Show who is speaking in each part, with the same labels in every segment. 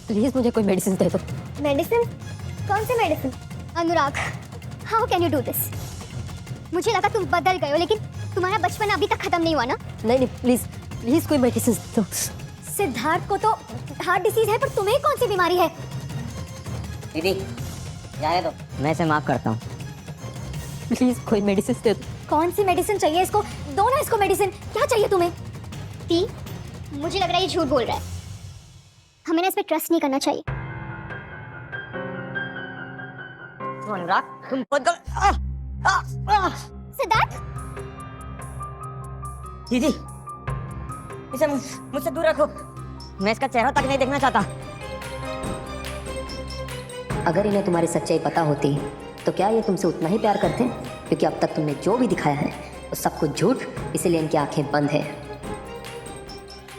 Speaker 1: Please मुझे कोई medicine दे दो।
Speaker 2: मेडिसिन? कौन सी medicine? Anurag, how can you do this? मुझे लगा तुम बदल गए हो, लेकिन तुम्हारा बचपन अभी तक खत्म नहीं हुआ ना।
Speaker 1: नहीं नहीं, प्लीज प्लीज कोई मेडिसिन दो।
Speaker 2: सिद्धार्थ को तो हार्ट डिसीज है, पर तुम्हें कौन सी बीमारी है?
Speaker 3: दीदी जाने दो, मैं इसे माफ करता हूँ।
Speaker 1: प्लीज कोई मेडिसिन दे दो।
Speaker 2: कौन सी मेडिसिन चाहिए इसको? दो ना इसको मेडिसिन। क्या चाहिए तुम्हें? टी, मुझे लग रहा है ये झूठ बोल रहा है। हमें ना इस पे ट्रस्ट नहीं करना चाहिए।
Speaker 3: अनुराग तुम बहुत
Speaker 2: सिद्धार्थ,
Speaker 3: दीदी इसे मुझसे दूर रखो, मैं इसका चेहरा तक नहीं देखना चाहता।
Speaker 4: अगर इन्हें तुम्हारी सच्चाई पता होती तो क्या ये तुमसे उतना ही प्यार करते? क्योंकि अब तक तुमने जो भी दिखाया है वो सब कुछ झूठ, इसीलिए इनकी आंखें बंद है।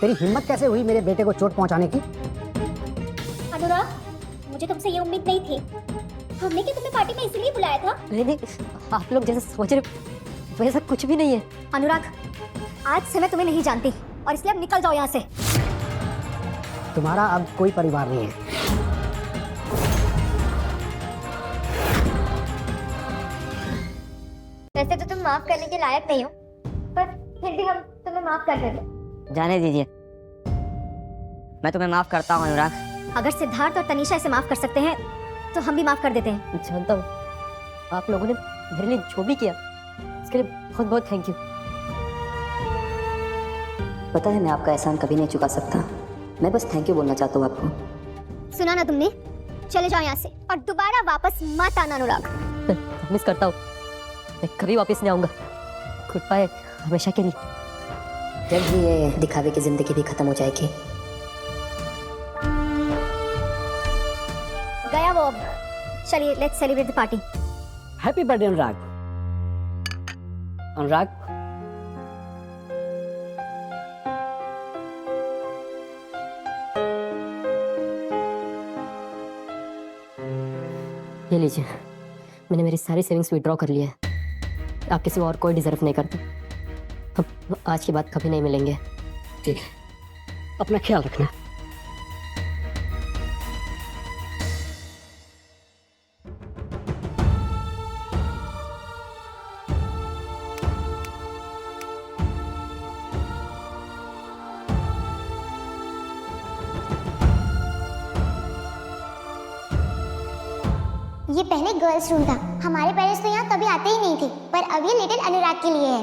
Speaker 5: तेरी हिम्मत कैसे हुई मेरे बेटे को चोट पहुंचाने की?
Speaker 2: अनुराग, मुझे तुमसे ये उम्मीद नहीं थी। हमने क्या तुम्हें पार्टी में इसलिए बुलाया था?
Speaker 1: नहीं नहीं, आप लोग जैसा सोच रहे वैसा कुछ भी नहीं है।
Speaker 2: अनुराग, आज से मैं तुम्हें नहीं जानती और इसलिए अब निकल जाओ यहाँ से।
Speaker 5: तुम्हारा अब कोई परिवार नहीं है।
Speaker 2: वैसे तो तुम माफ करने के लायक नहीं हो, पर फिर भी हम तुम्हें माफ कर देते।
Speaker 3: जाने दीजिए, मैं तुम्हें माफ करता हूँ अनुराग।
Speaker 2: अगर सिद्धार्थ और तनीषा इसे माफ कर सकते हैं तो हम भी माफ कर देते हैं।
Speaker 1: जानता हूँ आप लोगों ने मेरे लिए जो भी किया इसके लिए बहुत बहुत थैंक यू।
Speaker 4: पता है मैं आपका एहसान कभी नहीं चुका सकता। मैं बस थैंक यू बोलना चाहता हूँ आपको।
Speaker 2: सुना ना तुमने? चले जाओ यहाँ से और दोबारा वापस मत आना अनुराग।
Speaker 1: मैं प्रॉमिस करता हूँ मैं कभी वापस नहीं आऊंगा। गुड बाय, हमेशा के लिए।
Speaker 4: जल्द ही ये दिखावे की जिंदगी भी खत्म हो जाएगी।
Speaker 2: गया वो अब। चलिए let's celebrate the party.
Speaker 5: Happy birthday Anurag. Anurag,
Speaker 1: ये लीजिए, मैंने मेरी सारी सेविंग्स विड्रॉ कर लिया है। आप किसी और कोई डिजर्व नहीं करते। हम आज के बाद कभी नहीं मिलेंगे।
Speaker 5: ठीक है, अपना ख्याल रखना।
Speaker 6: ये पहले गर्ल्स रूम था। हमारे पेरेंट्स तो यहाँ कभी आते ही नहीं थे, पर अब ये लिटिल अनुराग के लिए है।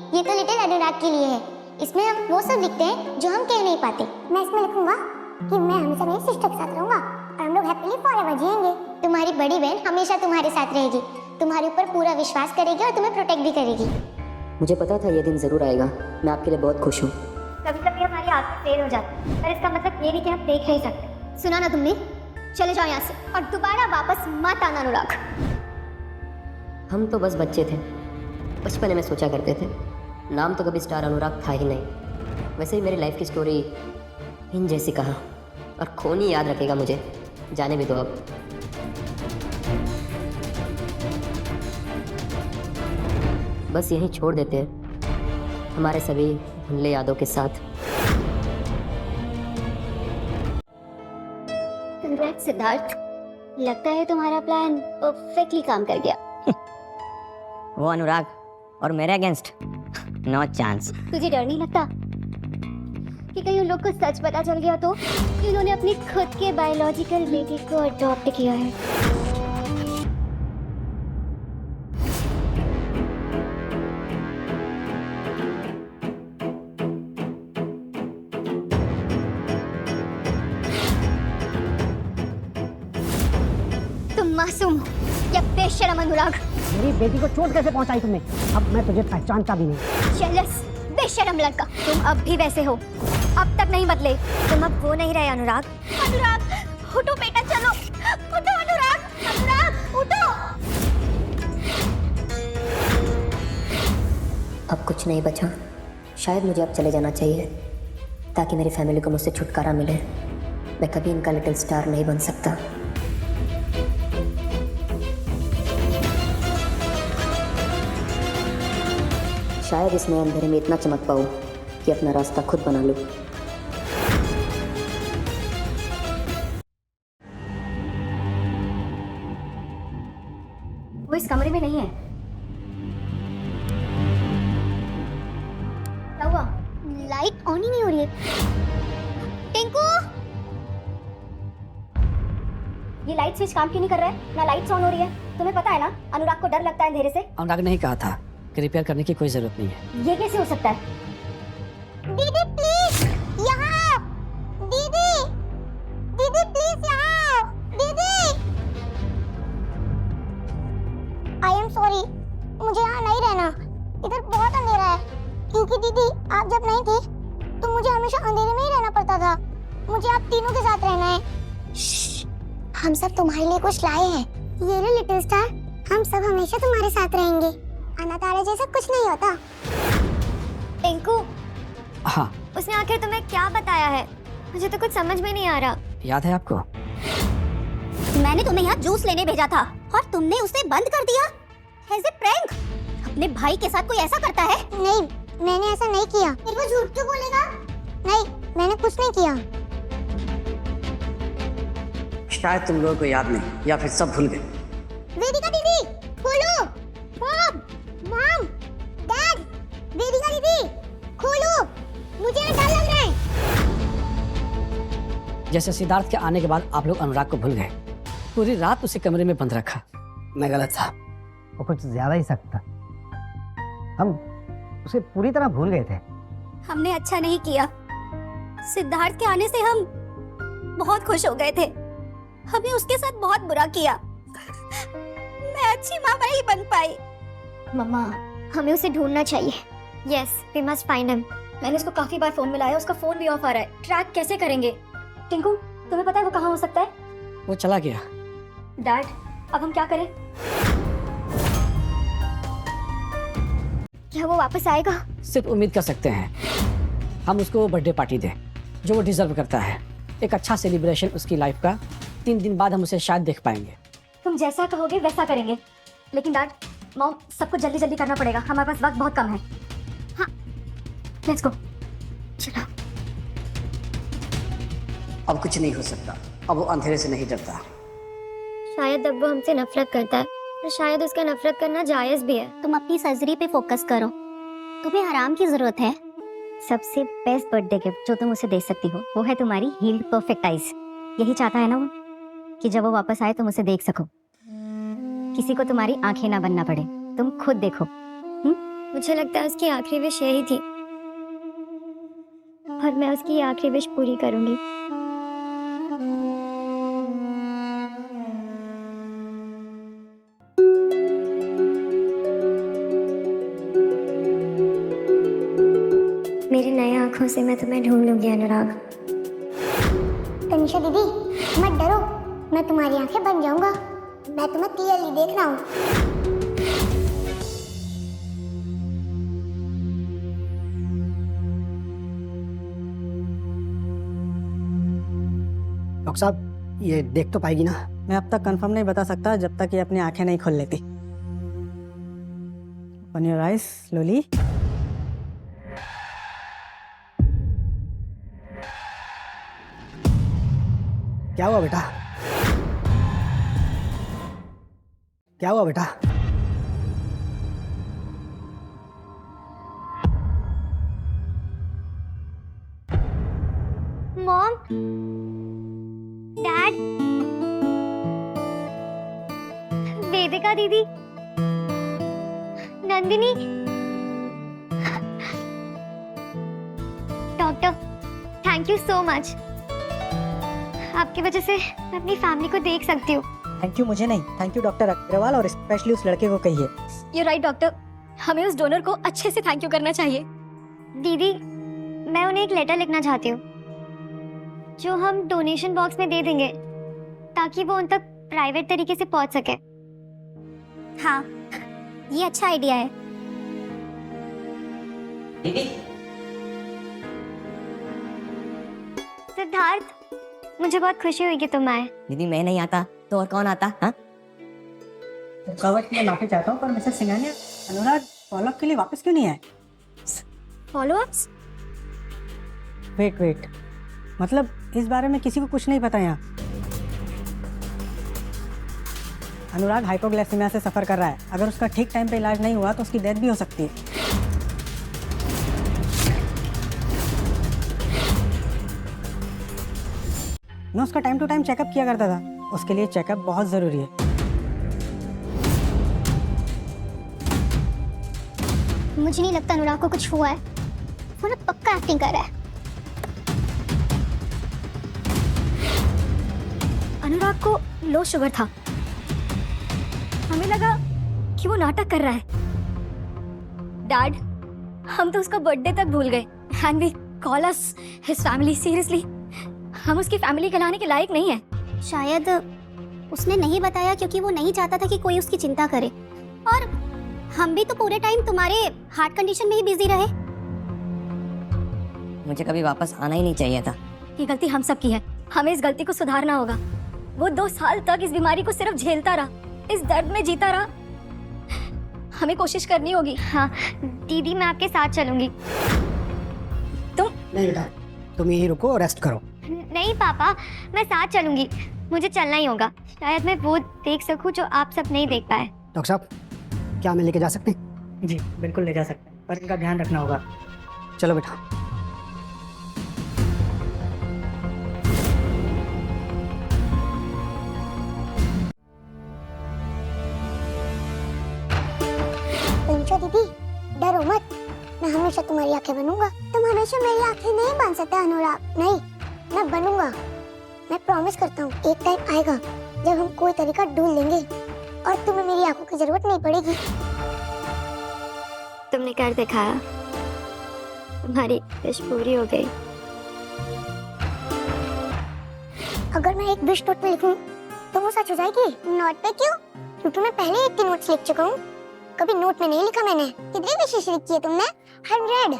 Speaker 6: ये तो लिटिल अनुराग के लिए है। इसमें हम वो सब लिखते हैं जो हम कह नहीं पाते। मैं इसमें लिखूंगा कि मैं हमेशा मेरी सिस्टर के साथ रहूंगा और हम लोग हैप्पीली फॉरएवर जिएंगे। तुम्हारी बड़ी बहन हमेशा तुम्हारे साथ रहेगी, तुम्हारे ऊपर पूरा विश्वास करेगी और तुम्हें प्रोटेक्ट भी करेगी।
Speaker 4: मुझे पता था ये दिन जरूर आएगा। मैं आपके लिए बहुत खुश हूँ।
Speaker 2: कभी कभी हमारी आंखें फेल हो जाती है, पर इसका मतलब ये नहीं कि हम देख नहीं सकते। सुना ना तुमने? चले जाओ यहाँ से और दोबारा वापस मत आना अनुराग।
Speaker 4: हम तो बस बच्चे थे, बचपन में सोचा करते थे। नाम तो कभी स्टार अनुराग था ही नहीं। वैसे ही मेरी लाइफ की स्टोरी इन जैसी कहा, और कौन ही याद रखेगा मुझे। जाने भी दो अब। बस यहीं छोड़ देते हैं हमारे सभी धुंधले यादों के साथ।
Speaker 2: कंग्रेट सिद्धार्थ, लगता है तुम्हारा प्लान परफेक्टली काम कर गया।
Speaker 3: वो अनुराग और मेरे अगेंस्ट नो चांस।
Speaker 2: तुझे डर नहीं लगता कि कहीं उन लोग को सच पता चल गया तो कि उन्होंने अपनी खुद के बायोलॉजिकल बेटे को अडॉप्ट किया है? तुम मासूम हो या बेशर्म अनुराग।
Speaker 5: मेरी बेटी को चोट कैसे पहुंचाई तुमने? अब मैं तुझे पहचानता भी नहीं।
Speaker 2: जेलस बेशर्म लड़का। तुम अब भी वैसे हो, अब तक नहीं बदले। तुम अब वो नहीं रहे अनुराग। अनुराग उठो बेटा, चलो उठो अनुराग। अनुराग उठो।
Speaker 4: अब कुछ नहीं बचा। शायद मुझे अब चले जाना चाहिए ताकि मेरी फैमिली को मुझसे छुटकारा मिले। मैं कभी इनका लिटिल स्टार नहीं बन सकता। शायद इस नए अंधेरे में इतना चमक पाऊँ कि अपना रास्ता खुद बना लो।
Speaker 1: वो इस कमरे में नहीं है। क्या हुआ?
Speaker 6: लाइट ऑन ही नहीं हो रही है। टिंकू,
Speaker 1: ये लाइट स्विच काम क्यों नहीं कर रहा है? ना लाइट्स ऑन हो रही है। तुम्हें पता है ना अनुराग को डर लगता है अंधेरे से।
Speaker 5: अनुराग ने ही कहा था कि रिपेयर करने की कोई जरूरत नहीं है।
Speaker 1: ये कैसे हो सकता है?
Speaker 6: दीदी प्लीज यहाँ। दीदी, दीदी प्लीज यहाँ। दीदी, आई एम सॉरी, मुझे यहाँ नहीं रहना। इधर बहुत अंधेरा है। क्योंकि दीदी आप जब नहीं थे तो मुझे हमेशा अंधेरे में ही रहना पड़ता था। मुझे आप तीनों के साथ रहना है। श्श्श, हम सब तुम्हारे लिए कुछ लाए हैं। ये लो लिटिल स्टार, हम सब हमेशा तुम्हारे साथ रहेंगे। अनातारा जैसा कुछ नहीं होता।
Speaker 2: टिंकू,
Speaker 5: हाँ,
Speaker 2: उसने आखिर तुम्हें क्या बताया है? मुझे तो कुछ समझ में नहीं आ रहा।
Speaker 5: याद है आपको?
Speaker 2: मैंने तुम्हें यहाँ जूस लेने भेजा था और तुमने उसे बंद कर दिया। Is it prank? अपने भाई के साथ कोई ऐसा करता है?
Speaker 6: नहीं, मैंने ऐसा नहीं किया। फिर वो झूठ क्यों बोलेगा? नहीं, मैंने कुछ नहीं किया।
Speaker 5: शायद तुम लोगों को याद नहीं या फिर सब भूल गए।
Speaker 6: वेदिका दीदी, खोलो। मॉम, मॉम, डैड, वेदिका दीदी, खोलो। मुझे डर लग रहा है।
Speaker 5: जैसे सिद्धार्थ के आने के बाद आप लोग अनुराग को भूल गए। पूरी रात उसे कमरे में बंद रखा। मैं गलत था।
Speaker 7: वो कुछ ज्यादा ही सख्त था। हम उसे पूरी तरह भूल गए थे।
Speaker 2: हमने अच्छा नहीं किया। सिद्धार्थ के आने से हम बहुत खुश हो गए थे। हमने उसके साथ बहुत बुरा किया। मैं अच्छी माँ नहीं बन पाई।
Speaker 6: मम्मा, हमें उसे ढूंढना चाहिए।
Speaker 2: Yes, we must find him.
Speaker 1: मैंने उसको काफी बार फोन मिलाया, उसका फोन भी ऑफ आ रहा है। ट्रैक कैसे करेंगे? टिंकू, तुम्हें पता है वो कहाँ हो सकता है?
Speaker 5: वो चला गया।
Speaker 1: डैड, अब हम क्या करें?
Speaker 2: क्या वो वापस आएगा?
Speaker 5: सिर्फ उम्मीद कर सकते हैं। हम उसको बर्थडे पार्टी दें जो वो डिजर्व करता है। एक अच्छा सेलिब्रेशन उसकी लाइफ का। 3 दिन बाद हम उसे शायद देख पाएंगे।
Speaker 1: तुम जैसा कहोगे वैसा करेंगे। लेकिन डैड, मॉम, सबको जल्दी जल्दी करना पड़ेगा। हमारे पास वक्त बहुत कम है। हाँ, लेट्स गो।
Speaker 2: चलो।
Speaker 5: अब कुछ नहीं हो सकता। अब वो अंधेरे से नहीं डरता।
Speaker 2: शायद अब वो हमसे नफरत करता है और शायद उसका नफरत करना जायज भी है।
Speaker 6: तुम अपनी सर्जरी पे फोकस करो। तुम्हें आराम की जरूरत है।
Speaker 1: सबसे बेस्ट बर्थडे गिफ्ट जो तुम उसे दे सकती हो वो है तुम्हारी हील्ड परफेक्ट आईज। यही चाहता है ना वो कि जब वो वापस आए तुम उसे देख सको। किसी को तुम्हारी आंखें ना बनना पड़े। तुम खुद देखो।
Speaker 2: मुझे लगता है उसकी आखिरी विश यही थी और मैं उसकी ये आखिरी विश पूरी करूंगी। मेरी नई आंखों से मैं तुम्हें ढूंढ लूंगी अनुराग।
Speaker 6: तनिषा दीदी, मत डरो, मैं तुम्हारी आंखें बन जाऊंगा। मैं तुम्हें क्लियरली देख रहा हूँ।
Speaker 7: डॉक्टर साहब, ये देख तो पाएगी ना?
Speaker 8: मैं अब तक कंफर्म नहीं बता सकता जब तक ये अपनी आंखें नहीं खोल लेती। Open your eyes slowly.
Speaker 7: क्या हुआ बेटा? क्या हुआ बेटा?
Speaker 2: मॉम, डैड, वेदिका दीदी, Nandini, doctor, thank you so much. आपकी वजह से मैं अपनी फैमिली को देख सकती हूँ।
Speaker 8: थैंक यू मुझे नहीं, थैंक यू डॉक्टर अग्रवाल और स्पेशली उस लड़के को कहिए।
Speaker 1: यू राइट डॉक्टर, हमें उस डोनर को अच्छे से थैंक यू करना चाहिए।
Speaker 2: दीदी, मैं उन्हें एक लेटर लिखना चाहती हूँ जो हम डोनेशन बॉक्स में दे देंगे ताकि वो उन तक प्राइवेट तरीके से पहुंच सके। हाँ, ये अच्छा आइडिया है। सिद्धार्थ, मुझे बहुत खुशी हुई कि तुम आए।
Speaker 3: दीदी मैं नहीं आता तो और कौन आता? हाँ,
Speaker 8: रुकावट के लिए माफी चाहता हूँ पर मिसेस सिंघानिया, अनुराग फॉलोअप के लिए वापस क्यों नहीं आए?
Speaker 2: फॉलोअप्स?
Speaker 8: वेट मतलब इस बारे में किसी को कुछ नहीं पता यहाँ। अनुराग हाइपोग्लाइसेमिया से सफ़र कर रहा है। अगर उसका ठीक टाइम पे इलाज नहीं हुआ तो उसकी डेथ भी हो सकती है। मैं उसका टाइम टू टाइम चेकअप किया करता था। उसके लिए चेकअप बहुत ज़रूरी है।
Speaker 6: मुझे नहीं लगता अनुराग को कुछ हुआ है, वो ना पक्का एक्टिंग कर रहा है।
Speaker 1: अनुराग को लो शुगर था, हमें लगा कि वो नाटक कर रहा है। डैड, हम तो उसका बर्थडे तक भूल गए। And we call us his family. Seriously, हम उसकी फैमिली कहलाने के लायक नहीं है।
Speaker 6: शायद उसने नहीं बताया क्योंकि वो नहीं चाहता था कि कोई उसकी चिंता करे, और हम भी तो पूरे टाइम तुम्हारे हार्ट कंडीशन में ही बिजी रहे।
Speaker 3: मुझे कभी वापस आना ही नहीं चाहिए था।
Speaker 1: ये गलती हम सब की है, हमें इस गलती को सुधारना होगा। वो 2 साल तक इस बीमारी को सिर्फ झेलता रहा, इस दर्द में जीता रहा। हमें कोशिश करनी होगी।
Speaker 2: हाँ दीदी, मैं आपके साथ चलूंगी।
Speaker 7: नहीं बेटा, तुम यहीं रुको और रेस्ट करो।
Speaker 2: नहीं पापा, मैं साथ चलूंगी। मुझे चलना ही होगा। शायद मैं वो देख सकूं जो आप सब नहीं देख पाए।
Speaker 7: डॉक्टर साहब, क्या हमें लेके जा सकते हैं?
Speaker 8: जी बिल्कुल ले जा सकते हैं, पर इनका ध्यान रखना होगा।
Speaker 7: चलो बेटा।
Speaker 6: पंचो दीदी, डरो मत, मैं हमेशा तुम्हारी आंखें बनूंगा। तुम हमेशा मेरी आंखें नहीं बन सकते अनुराग। नहीं, मैं बनूंगा। मैं प्रॉमिस करता हूँ, एक टाइम आएगा जब हम कोई तरीका ढूंढ लेंगे और तुम्हें मेरी आंखों की जरूरत नहीं पड़ेगी।
Speaker 2: तुमने कर दिखाया, तुम्हारी विश पूरी हो गई।
Speaker 6: अगर मैं एक विश नोट पे लिखूं तो वो सच हो जाएगी। नोट पे क्यों? क्योंकि मैं पहले 1 नोट्स लिख चुका हूँ। कभी नोट में नहीं लिखा मैंने। कितनी विशेष लिखी है तुमने? 100।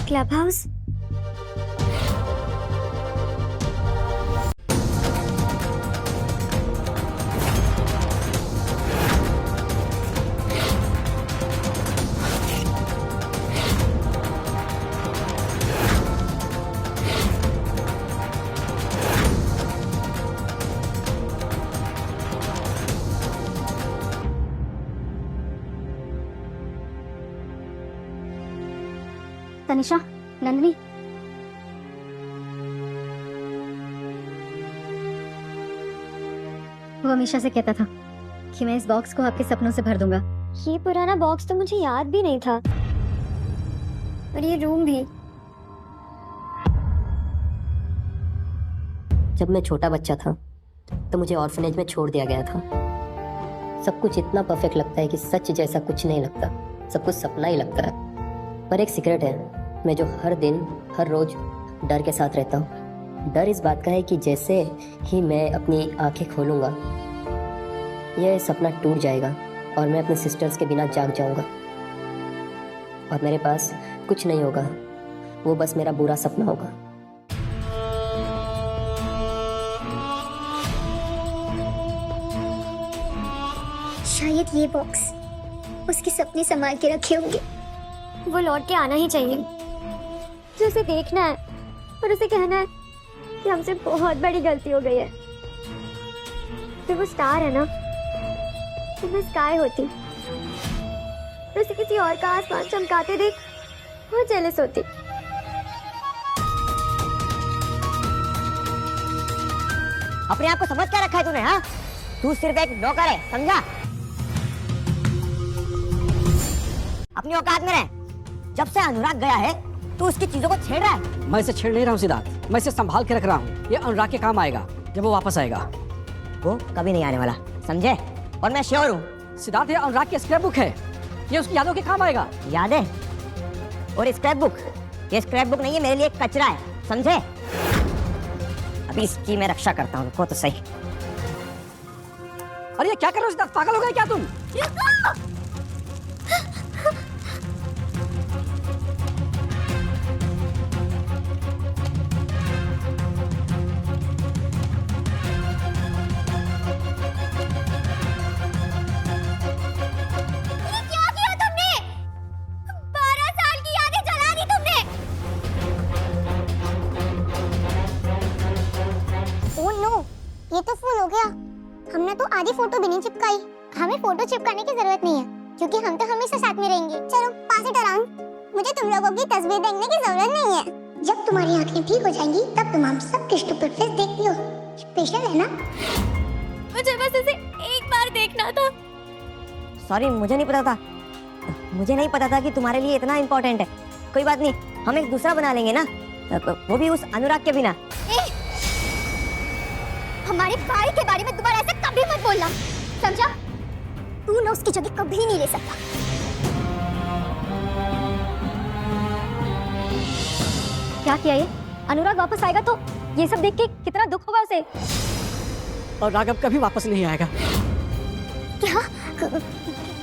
Speaker 2: Club house.
Speaker 1: तनिषा, नंदनी, वो हमेशा से कहता था कि मैं इस बॉक्स को आपके सपनों से भर दूंगा।
Speaker 2: ये पुराना बॉक्स तो मुझे याद भी नहीं था, और ये रूम भी।
Speaker 4: जब मैं छोटा बच्चा था तो मुझे ऑर्फनेज में छोड़ दिया गया था। सब कुछ इतना परफेक्ट लगता है कि सच जैसा कुछ नहीं लगता, सब कुछ सपना ही लगता है। पर एक सीक्रेट है, मैं जो हर दिन हर रोज डर के साथ रहता हूँ। डर इस बात का है कि जैसे ही मैं अपनी आंखें खोलूँगा यह सपना टूट जाएगा और मैं अपने सिस्टर्स के बिना जाग जाऊँगा और मेरे पास कुछ नहीं होगा, वो बस मेरा बुरा सपना होगा।
Speaker 6: शायद ये बॉक्स उसके सपने संभाल के रखे होंगे।
Speaker 2: वो लौट के आना ही चाहिए। जो उसे देखना है और उसे कहना है कि हमसे बहुत बड़ी गलती हो गई है। तो वो स्टार है ना, तो मैं स्काई होती, तो उसे किसी और का आसमान चमकाते देख बहुत जेलस होती।
Speaker 3: अपने आप को समझ क्या रखा है तूने? हाँ, तू सिर्फ एक नौकर है, समझा? अपनी औकात में रह। जब से अनुराग गया है तू उसकी चीजों को छेड़ रहा है।
Speaker 5: मैं इसे छेड़ नहीं रहा हूँ सिद्धार्थ, मैं इसे संभाल के रख रहा हूँ। ये अनुराग के काम आएगा जब वो वापस आएगा।
Speaker 3: वो कभी नहीं आने वाला, समझे? और मैं श्योर हूँ।
Speaker 5: सिद्धार्थ, ये अनुराग की स्क्रैप बुक है, ये उसकी यादों के काम आएगा।
Speaker 3: यादें और स्क्रैप बुक? ये स्क्रैप बुक नहीं है, मेरे लिए एक कचरा है, समझे? अभी इसकी मैं रक्षा करता हूँ, रुको तो सही।
Speaker 5: अरे ये क्या कर रहे हो सिद्धार्थ, पागल हो गए क्या तुम?
Speaker 6: चिपकाने की जरूरत नहीं है, क्योंकि हम तो हमेशा साथ में रहेंगे। चलो पास इट अराउंड। मुझे तुम लोगों की तस्वीर देखने की जरूरत नहीं है। जब तुम्हारी आंखें ठीक हो जाएंगी तब तुम हम सब के स्टूपिड फेस देखती हो। स्पेशल है ना?
Speaker 2: मुझे बस इसे एक बार देखना था।
Speaker 3: सॉरी, मुझे नहीं पता था। मुझे नहीं पता था कि तुम्हारे लिए इतना इम्पोर्टेंट है। कोई बात नहीं, हम एक दूसरा बना लेंगे ना, वो भी उस अनुराग के बिना।
Speaker 6: हमारे भाई के बारे में दोबारा ऐसे कभी मत बोलना, समझा? तू ना उसकी जगह कभी नहीं ले सकता।
Speaker 1: क्या किया ये? अनुराग वापस आएगा तो ये सब देख के कितना दुख होगा उसे।
Speaker 5: और राघव कभी वापस नहीं आएगा।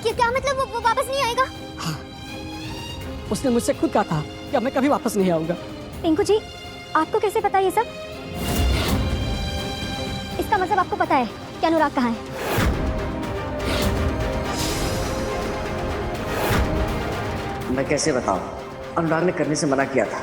Speaker 6: क्या मतलब वो वापस नहीं आएगा?
Speaker 5: उसने मुझसे खुद कहा था कि अब मैं कभी वापस नहीं आऊंगा।
Speaker 1: टिंकू जी, आपको कैसे पता ये सब? इसका मतलब आपको पता है कि अनुराग कहाँ है?
Speaker 9: मैं कैसे बताऊं? अनुराग ने करने से मना किया था।